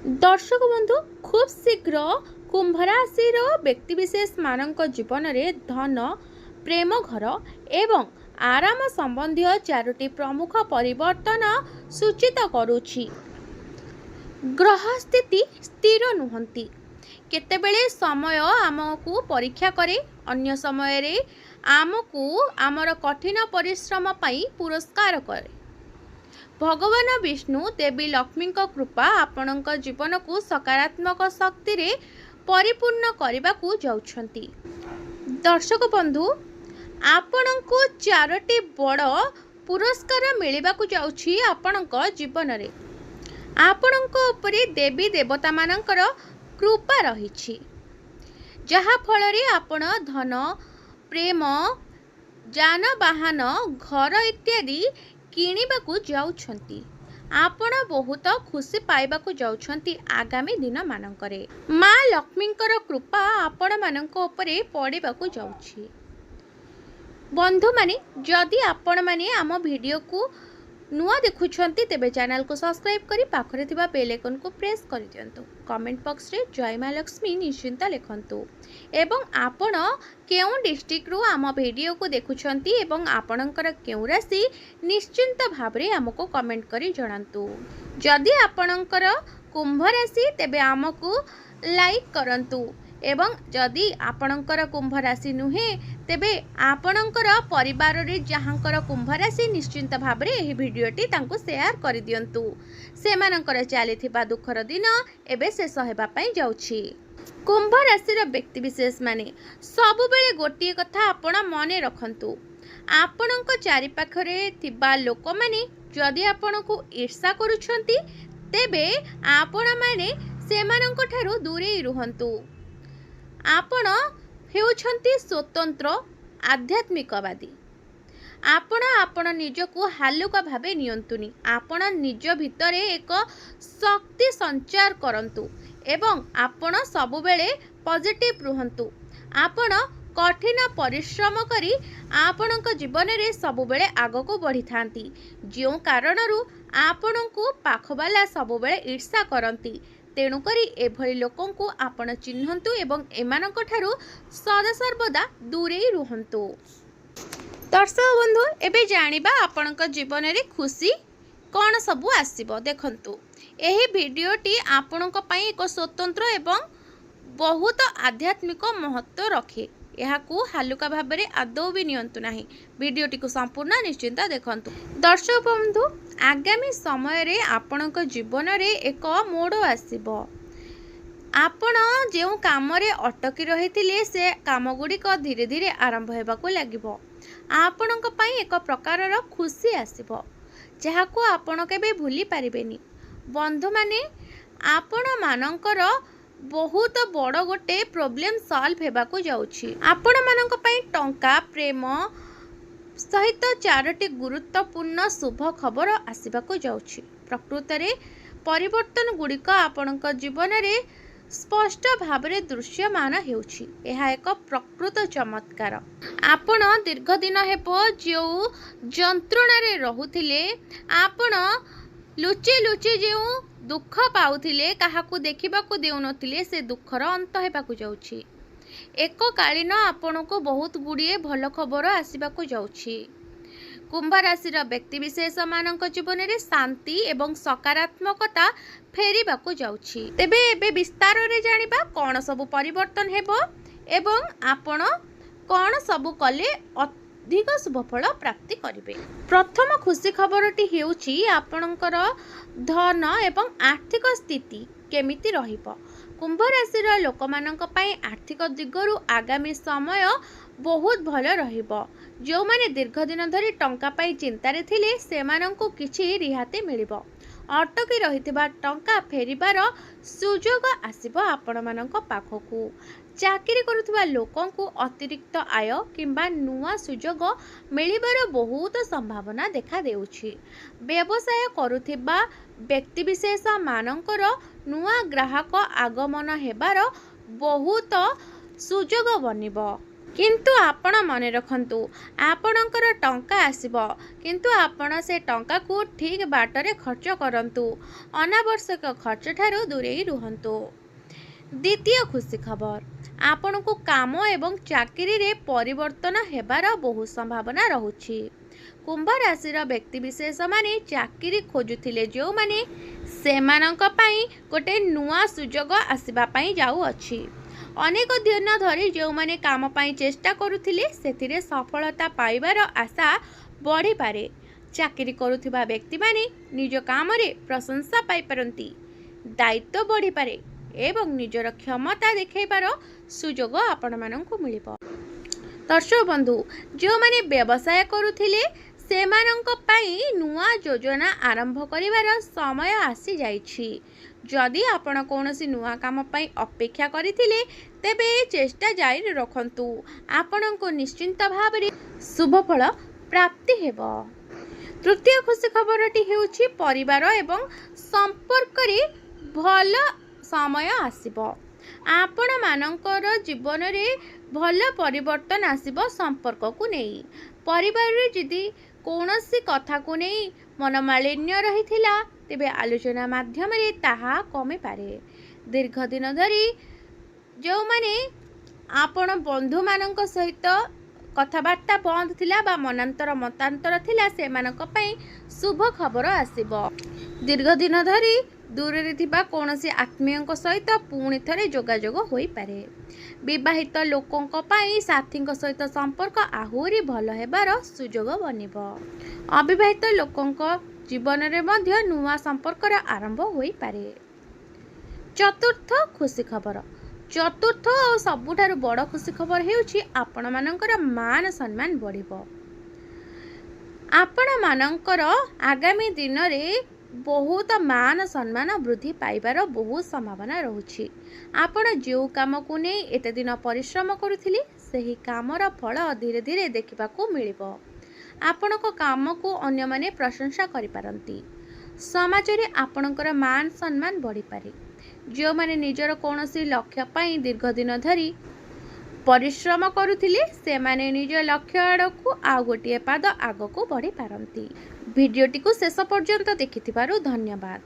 दर्शक बंधु खूब शीघ्र कुंभ राशि व्यक्तिशेष मानक जीवन में धन प्रेम घर एवं आराम संबंधी चारोटी प्रमुख परिवर्तन सूचित करुछि। ग्रह स्थिति स्थिर नुहंती, केतेबेले समय आमको परीक्षा करे, अन्य समय रे आमको आमर कठिन परिश्रम पाई पुरस्कार करे। भगवान विष्णु देवी लक्ष्मी कृपा आपणक जीवन को सकारात्मक शक्ति रे परिपूर्ण करने को जाउछंती। दर्शक बंधु, आपणको चारोटी बड़ पुरस्कार मिलवा को जाउछि। आपणक जीवन रे आपणक उपरे देवी देवता मानकर कृपा रहिछि, जहा फल रे आपण धन प्रेम जानवाहन घर इत्यादि किणवाकू जाउछंती। आपण बहुत खुशी पाइबाकू जाउछंती। आगामी दिन मानकरे माँ लक्ष्मींकर कृपा आपण मानक उपरे पड़िबाकू जाउछि। बंधु माने, जदि आपण माने आम वीडियो को नुआ देखुछंती तेबे चैनल को सब्सक्राइब करी पाखरे थिबा बेल आइकन को प्रेस करि दियंतु। कमेंट बॉक्स रे जय माँ लक्ष्मी निश्चिंत लिखंतु एवं आपण केउ डिस्ट्रिक्ट रु आम वीडियो को देखुछंती एवं आपणकर केउ राशि निश्चिंत भाबरे हमको कमेंट करी जणांतु। जदि आपणकर कुंभ राशि तेबे हमको लाइक करंतु एवं जदि आपणकर कुंभ राशि नुहे तेबे आपणकर परिवार रे जहांकर कुंभ राशि निश्चिंत भाबरे एही वीडियोटी तांको शेयर करि दियंतु। सेमानकर चालिथिबा दुखर दिन एबे शेष हेबा पई जाउछि। कुंभ राशि रो व्यक्ति विशेष माने सबु बेले गोटिए कथा आपण मने रखंतु। आपणक चारि पाखरे थिबा लोक माने जदि आपणको ईर्षा करूछंती तेबे आपण माने सेमानक ठारू दूरे रुहंतु। आपण हेउछंती स्वतंत्र आध्यात्मिकवादी। आपण निजको हालुका भावे नियंतुनी। आपण निज भितरे एक शक्ति संचार करंतु एवं आपण सबु बेले पॉजिटिव रुहंतु। आपण कठिन परिश्रम करी आपणक जीवन रे सबु बेले आगको बढ़ी थांती, जो कारणरू आपणको पाखवाला सबु बेले ईर्षा करंती। तेणुकरी एभली लोकों को आपण चिन्हंतु एवं एमानक ठारू सदा सर्वदा दूरे रुहंतु। दर्शक बंधु, एबे जानिबा आपणक जीवन रे खुशी कौन सबू आसीबो। देखंतु, एही वीडियोटी आपणक पई एक स्वतंत्र एवं बहुत आध्यात्मिक महत्व रखे। एहाकू हालुका भाबरे आदौ भी नियंतु नाही। वीडियोटी को संपूर्ण निश्चिंत देखंतु। दर्शक बंधु, आगामी समय रे आपणक जीवन रे एक मोड़ आसीबो। आपण जेउ काम रे अटकी रहिथिले से काम गुड़िक धीरे धीरे आरंभ हेबाकू लागिबो। आपणक पई एक प्रकार रो खुशी आसीबो, जहाकू आपण केबे भूली पारिबेनी। बंधु माने, आपण मानकर बहुत बड़ गोटे प्रॉब्लम सॉल्व हेबाकू जाउछि। आपण मानक पई टंका प्रेम सहित चारोटी गुरुत्वपूर्ण शुभ खबर आसिबाकू जाउछि। प्रकृत रे परिवर्तन गुड़िक आपणक जीवन रे स्पष्ट भावरे दृश्यमान हेउछि। एहा एक प्रकृत चमत्कार। आपण दीर्घ दिन हेबो जो जंत्रणा रे रहुथिले, आपण लुचि लुचि जो दुख पाउथिले, काहाकू देखिबाकू देउनथिले, से दुखर अंत हेबाकू जाउछि। एक कालीन आपणको बहुत गुड़िए भल खबर आसिबाकू जाउछि। कुंभ राशि व्यक्ति विशेष मानक जीवन रे शांति एवं सकारात्मकता फेरिबाकू जाउछि। तेबे एबे विस्तार रे जानिबा कोन सबु परिवर्तन हेबो एवं आपण कोन सबु कले अधिक शुभफल प्राप्ति करिवे। प्रथम खुशी खबरटी हेउछि आपणकर धन एवं आर्थिक स्थिति केमिति रहिबो। कुंभ राशि लोक मानक पई आर्थिक दिगरु आगामी समय बहुत भल रहिबो। जो माने दीर्घ दिन धरी टंका पाई चिंतारे थिले, सेमानंकु किछि रिहाती मिलिबो। अटकी रहिथिबा टंका फेरिबार सुजोग आसिबो आपण मानक पाखकू। चाकरी करुथिबा लोकंकु अतिरिक्त आय किंबा नुआ सुजोग मिलिबार बहुत संभावना देखा देउछि। व्यवसाय करुथिबा व्यक्ति विशेष मानकर नुआ ग्राहक आगमन हेबार बहुत सुजोग बनिबो। କିନ୍ତୁ ଆପଣ ମନେ ରଖନ୍ତୁ, ଆପଣଙ୍କର ଟଙ୍କା ଆସିବ, କିନ୍ତୁ ଆପଣ ସେ ଟଙ୍କାକୁ ଠିକ୍ ବାଟରେ ଖର୍ଚ୍ଚ କରନ୍ତୁ। ଅନାବଶ୍ୟକ ଖର୍ଚ୍ଚଠାରୁ ଦୂରେଇ ରୁହନ୍ତୁ। ଦ୍ୱିତୀୟ ଖୁସି ଖବର, ଆପଣଙ୍କୁ କାମ ଏବଂ ଚାକିରିରେ ପରିବର୍ତ୍ତନ ହେବାର ବହୁ ସମ୍ଭାବନା ରହୁଛି। କୁମ୍ଭ ରାଶିର ବ୍ୟକ୍ତିବିଶେଷମାନେ ଚାକିରି ଖୋଜୁଥିଲେ ଯେଉଁମାନେ, ସେମାନଙ୍କ ପାଇଁ ଗୋଟେ ନୂଆ ସୁଯୋଗ ଆସିବା ପାଇଁ ଯାଉଅଛି। ଅନେକ ଦିନ ଧରି ଯେଉଁମାନେ କାମ ପାଇଁ ଚେଷ୍ଟା କରୁଥିଲେ ସେଥିରେ ସଫଳତା ପାଇବାର ଆଶା ବଢ଼ିପାରେ। ଚାକିରି କରୁଥିବା ବ୍ୟକ୍ତିମାନେ ନିଜ କାମରେ ପ୍ରଶଂସା ପାଇପାରନ୍ତି, ଦାୟିତ୍ୱ ବଢ଼ିପାରେ ଏବଂ ନିଜର କ୍ଷମତା ଦେଖାଇବାର ସୁଯୋଗ ଆପଣମାନଙ୍କୁ ମିଳିବ। ଦର୍ଶକ ବନ୍ଧୁ, ଯେଉଁମାନେ ବ୍ୟବସାୟ କରୁଥିଲେ ସେମାନଙ୍କ ପାଇଁ ନୂଆ ଯୋଜନା ଆରମ୍ଭ କରିବାର ସମୟ ଆସିଯାଇଛି। ଯଦି ଆପଣ କୌଣସି ନୂଆ କାମ ପାଇଁ ଅପେକ୍ଷା କରିଥିଲେ ତେବେ ଚେଷ୍ଟା ଜାରି ରଖନ୍ତୁ। ଆପଣଙ୍କୁ ନିଶ୍ଚିତ ଭାବରେ ଶୁଭଫଳ ପ୍ରାପ୍ତି ହେବ। ତୃତୀୟ ଖୁସି ଖବରଟି ହେଉଛି ପରିବାର ଏବଂ ସମ୍ପର୍କରେ ଭଲ ସମୟ ଆସିବ। ଆପଣମାନଙ୍କର ଜୀବନରେ ଭଲ ପରିବର୍ତ୍ତନ ଆସିବ ସମ୍ପର୍କକୁ ନେଇ। ପରିବାରରେ ଯଦି କୌଣସି କଥାକୁ ନେଇ ମନମାଳିନ୍ୟ ରହିଥିଲା ତେବେ ଆଲୋଚନା ମାଧ୍ୟମରେ ତାହା କମିପାରେ। ଦୀର୍ଘ ଦିନ ଧରି ଯେଉଁମାନେ ଆପଣ ବନ୍ଧୁମାନଙ୍କ ସହିତ କଥାବାର୍ତ୍ତା ବନ୍ଦ ଥିଲା ବା ମତାନ୍ତର ଥିଲା ସେମାନଙ୍କ ପାଇଁ ଶୁଭ ଖବର ଆସିବ। ଦୀର୍ଘ ଦିନ ଧରି ଦୂରରେ ଥିବା କୌଣସି ଆତ୍ମୀୟଙ୍କ ସହିତ ପୁଣି ଥରେ ଯୋଗାଯୋଗ ହୋଇପାରେ। ବିବାହିତ ଲୋକଙ୍କ ପାଇଁ ସାଥୀଙ୍କ ସହିତ ସମ୍ପର୍କ ଆହୁରି ଭଲ ହେବାର ସୁଯୋଗ ବନିବ। ଅବିବାହିତ ଲୋକଙ୍କ ଜୀବନରେ ମଧ୍ୟ ନୂଆ ସମ୍ପର୍କର ଆରମ୍ଭ ହୋଇପାରେ। ଚତୁର୍ଥ ଖୁସି ଖବର, ଚତୁର୍ଥ ଓ ସବୁଠାରୁ ବଡ଼ ଖୁସି ଖବର ହେଉଛି ଆପଣମାନଙ୍କର ମାନ ସମ୍ମାନ ବଢ଼ିବ। ଆପଣମାନଙ୍କର ଆଗାମୀ ଦିନରେ ବହୁତ ମାନ ସମ୍ମାନ ବୃଦ୍ଧି ପାଇବାର ବହୁତ ସମ୍ଭାବନା ରହୁଛି। ଆପଣ ଯେଉଁ କାମକୁ ନେଇ ଏତେ ଦିନ ପରିଶ୍ରମ କରୁଥିଲେ ସେହି କାମର ଫଳ ଧୀରେ ଧୀରେ ଦେଖିବାକୁ ମିଳିବ। ଆପଣଙ୍କ କାମକୁ ଅନ୍ୟମାନେ ପ୍ରଶଂସା କରିପାରନ୍ତି। ସମାଜରେ ଆପଣଙ୍କର ମାନ ସମ୍ମାନ ବଢ଼ିପାରେ। ଯେଉଁମାନେ ନିଜର କୌଣସି ଲକ୍ଷ୍ୟ ପାଇଁ ଦୀର୍ଘ ଦିନ ଧରି ପରିଶ୍ରମ କରୁଥିଲେ ସେମାନେ ନିଜ ଲକ୍ଷ୍ୟ ଆଡ଼କୁ ଆଉ ଗୋଟିଏ ପାଦ ଆଗକୁ ବଢ଼ିପାରନ୍ତି। ଭିଡ଼ିଓଟିକୁ ଶେଷ ପର୍ଯ୍ୟନ୍ତ ଦେଖିଥିବାରୁ ଧନ୍ୟବାଦ।